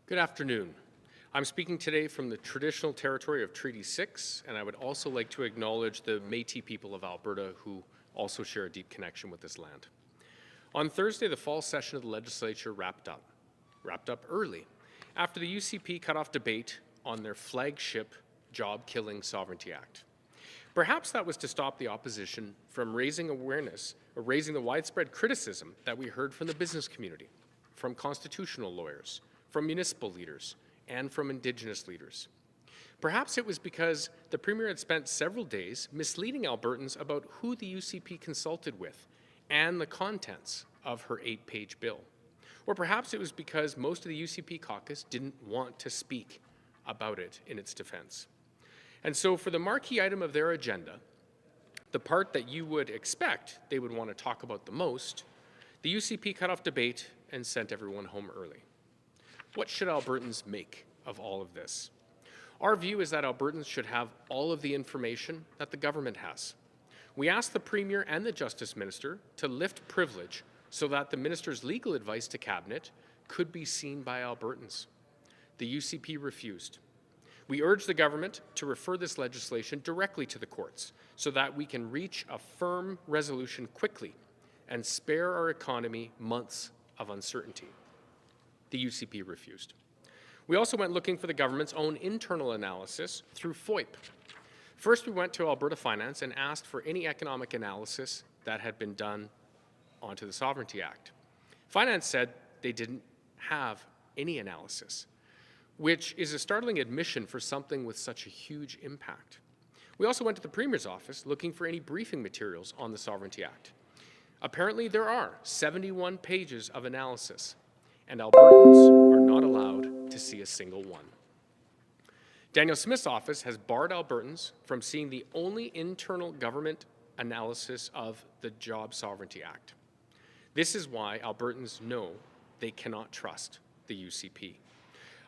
Good afternoon. I'm speaking today from the traditional territory of Treaty 6, and I would also like to acknowledge the Métis people of Alberta who also share a deep connection with this land. On Thursday, the fall session of the legislature wrapped up early, after the UCP cut off debate on their flagship job-killing Sovereignty Act. Perhaps that was to stop the opposition from raising awareness or raising the widespread criticism that we heard from the business community, from constitutional lawyers, from municipal leaders, and from Indigenous leaders. Perhaps it was because the Premier had spent several days misleading Albertans about who the UCP consulted with and the contents of her 8-page bill. Or perhaps it was because most of the UCP caucus didn't want to speak about it in its defense. And so for the marquee item of their agenda, the part that you would expect they would want to talk about the most, the UCP cut off debate and sent everyone home early. What should Albertans make of all of this? Our view is that Albertans should have all of the information that the government has. We asked the Premier and the Justice Minister to lift privilege so that the Minister's legal advice to Cabinet could be seen by Albertans. The UCP refused. We urge the government to refer this legislation directly to the courts so that we can reach a firm resolution quickly and spare our economy months of uncertainty. The UCP refused. We also went looking for the government's own internal analysis through FOIP. First, we went to Alberta Finance and asked for any economic analysis that had been done onto the Sovereignty Act. Finance said they didn't have any analysis, which is a startling admission for something with such a huge impact. We also went to the Premier's office looking for any briefing materials on the Sovereignty Act. Apparently, there are 71 pages of analysis, and Albertans are not allowed to see a single one. Daniel Smith's office has barred Albertans from seeing the only internal government analysis of the Job Sovereignty Act. This is why Albertans know they cannot trust the UCP.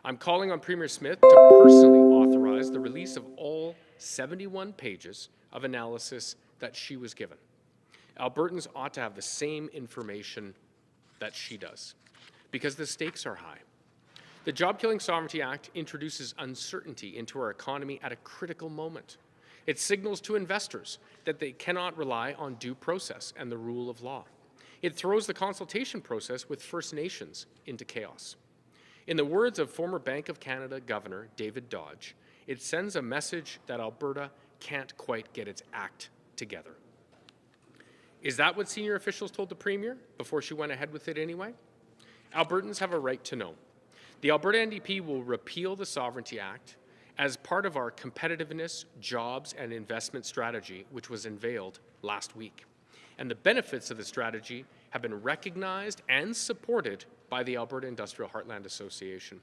I'm calling on Premier Smith to personally authorize the release of all 71 pages of analysis that she was given. Albertans ought to have the same information that she does, because the stakes are high. The Job-Killing Sovereignty Act introduces uncertainty into our economy at a critical moment. It signals to investors that they cannot rely on due process and the rule of law. It throws the consultation process with First Nations into chaos. In the words of former Bank of Canada Governor David Dodge, it sends a message that Alberta can't quite get its act together. Is that what senior officials told the Premier before she went ahead with it anyway? Albertans have a right to know. The Alberta NDP will repeal the Sovereignty Act as part of our competitiveness, jobs, and investment strategy, which was unveiled last week. And the benefits of the strategy have been recognized and supported by the Alberta Industrial Heartland Association.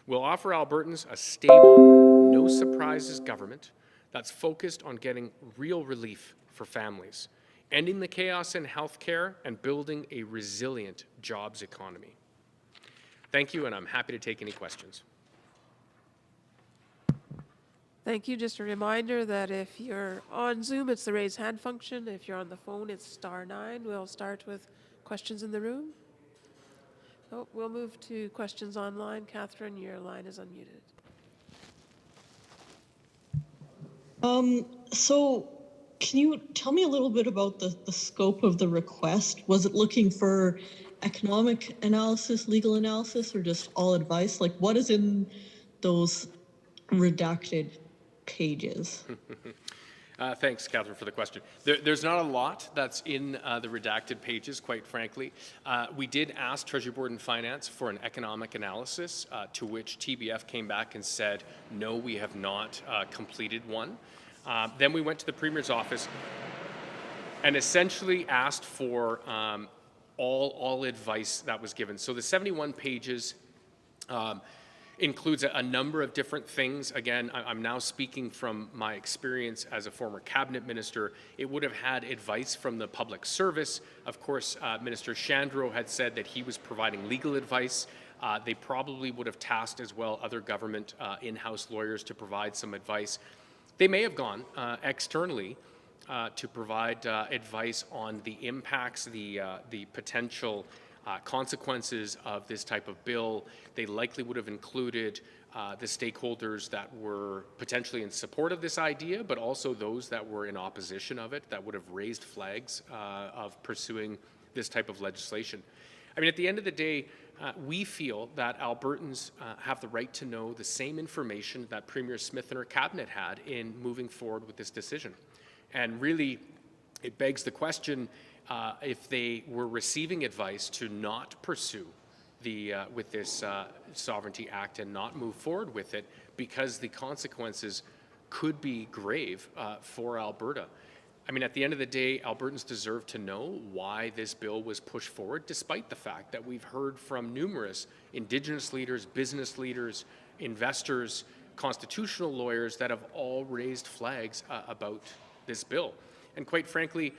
We'll offer Albertans a stable, no-surprises government that's focused on getting real relief for families, ending the chaos in healthcare, and building a resilient jobs economy. Thank you, and I'm happy to take any questions. Thank you. Just a reminder that if you're on Zoom, it's the raise hand function. If you're on the phone, it's *9. We'll start with questions in the room. Oh, we'll move to questions online. Catherine, your line is unmuted. So can you tell me a little bit about the scope of the request? Was it looking for economic analysis, legal analysis, or just all advice? Like, what is in those redacted pages? Thanks, Catherine, for the question. There's not a lot that's in the redacted pages, quite frankly. We did ask Treasury Board and Finance for an economic analysis, to which TBF came back and said, no, we have not completed one. Then we went to the Premier's office and essentially asked for all advice that was given. So the 71 pages includes a number of different things. Again, I'm now speaking from my experience as a former cabinet minister. It would have had advice from the public service. Of course, Minister Shandro had said that he was providing legal advice. They probably would have tasked as well other government in-house lawyers to provide some advice. They may have gone externally to provide advice on the impacts, the potential consequences of this type of bill. They likely would have included the stakeholders that were potentially in support of this idea, but also those that were in opposition of it, that would have raised flags of pursuing this type of legislation. I mean, at the end of the day, we feel that Albertans have the right to know the same information that Premier Smith and her cabinet had in moving forward with this decision. And really, it begs the question, if they were receiving advice to not pursue with this Sovereignty Act and not move forward with it because the consequences could be grave for Alberta. I mean, at the end of the day, Albertans deserve to know why this bill was pushed forward, despite the fact that we've heard from numerous Indigenous leaders, business leaders, investors, constitutional lawyers that have all raised flags about this bill. And quite frankly,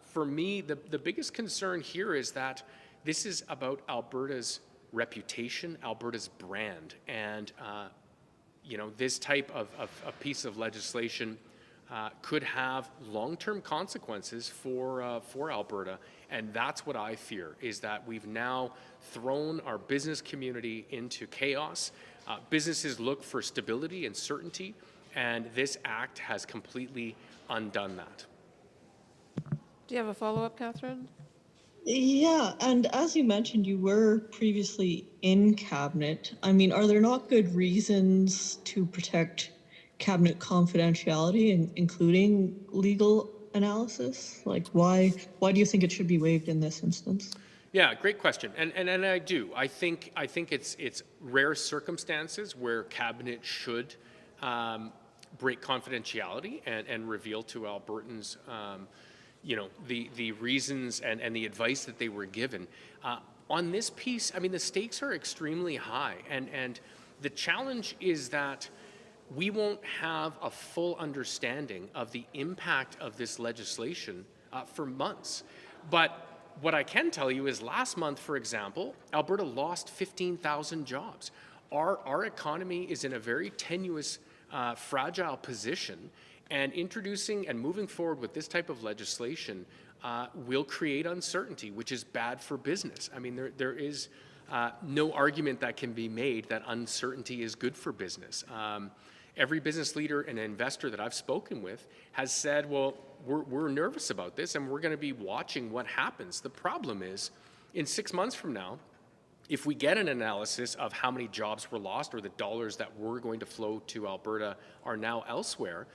for me, the biggest concern here is that this is about Alberta's reputation, Alberta's brand, and you know, this type of a piece of legislation could have long-term consequences for Alberta, and that's what I fear, is that we've now thrown our business community into chaos. Businesses look for stability and certainty, and this act has completely undone that. Do you have a follow-up, Catherine? Yeah, and as you mentioned, you were previously in cabinet. I mean, are there not good reasons to protect cabinet confidentiality, including legal analysis? Like, why do you think it should be waived in this instance? Yeah, great question, and I do. I think it's rare circumstances where cabinet should break confidentiality and reveal to Albertans, you know, the reasons and the advice that they were given. On this piece, I mean, the stakes are extremely high, and the challenge is that we won't have a full understanding of the impact of this legislation for months. But what I can tell you is last month, for example, Alberta lost 15,000 jobs. Our economy is in a very tenuous, fragile position, and introducing and moving forward with this type of legislation will create uncertainty, which is bad for business. I mean, there is no argument that can be made that uncertainty is good for business. Every business leader and investor that I've spoken with has said, well, we're nervous about this and we're going to be watching what happens. The problem is, in 6 months from now, if we get an analysis of how many jobs were lost or the dollars that were going to flow to Alberta are now elsewhere,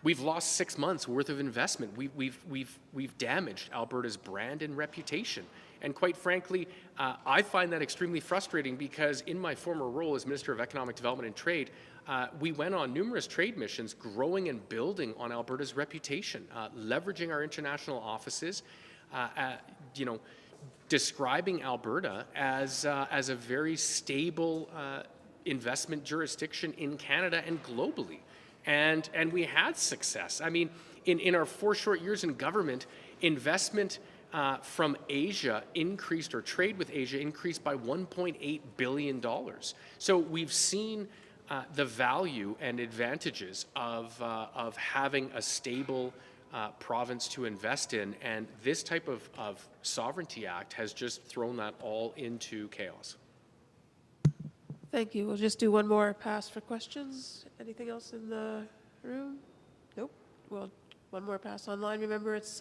we've lost 6 months worth of investment. We've damaged Alberta's brand and reputation. And quite frankly, I find that extremely frustrating because in my former role as Minister of Economic Development and Trade, we went on numerous trade missions growing and building on Alberta's reputation, leveraging our international offices, you know, describing Alberta as a very stable investment jurisdiction in Canada and globally. And we had success. I mean, in our 4 short years in government, investment from Asia increased, or trade with Asia increased by $1.8 billion. So we've seen the value and advantages of having a stable province to invest in, and this type of Sovereignty Act has just thrown that all into chaos. Thank you. We'll just do one more pass for questions. Anything else in the room? Nope. Well, one more pass online. Remember, it's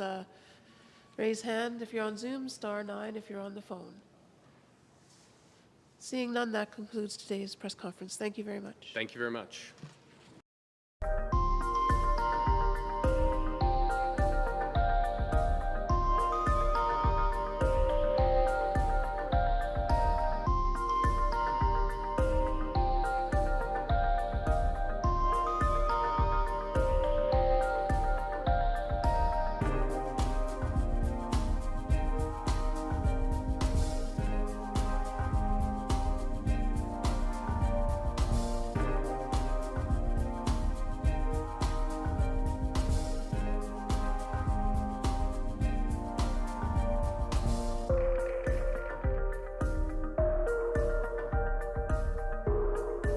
raise hand if you're on Zoom, *9 if you're on the phone. Seeing none, that concludes today's press conference. Thank you very much. Thank you very much.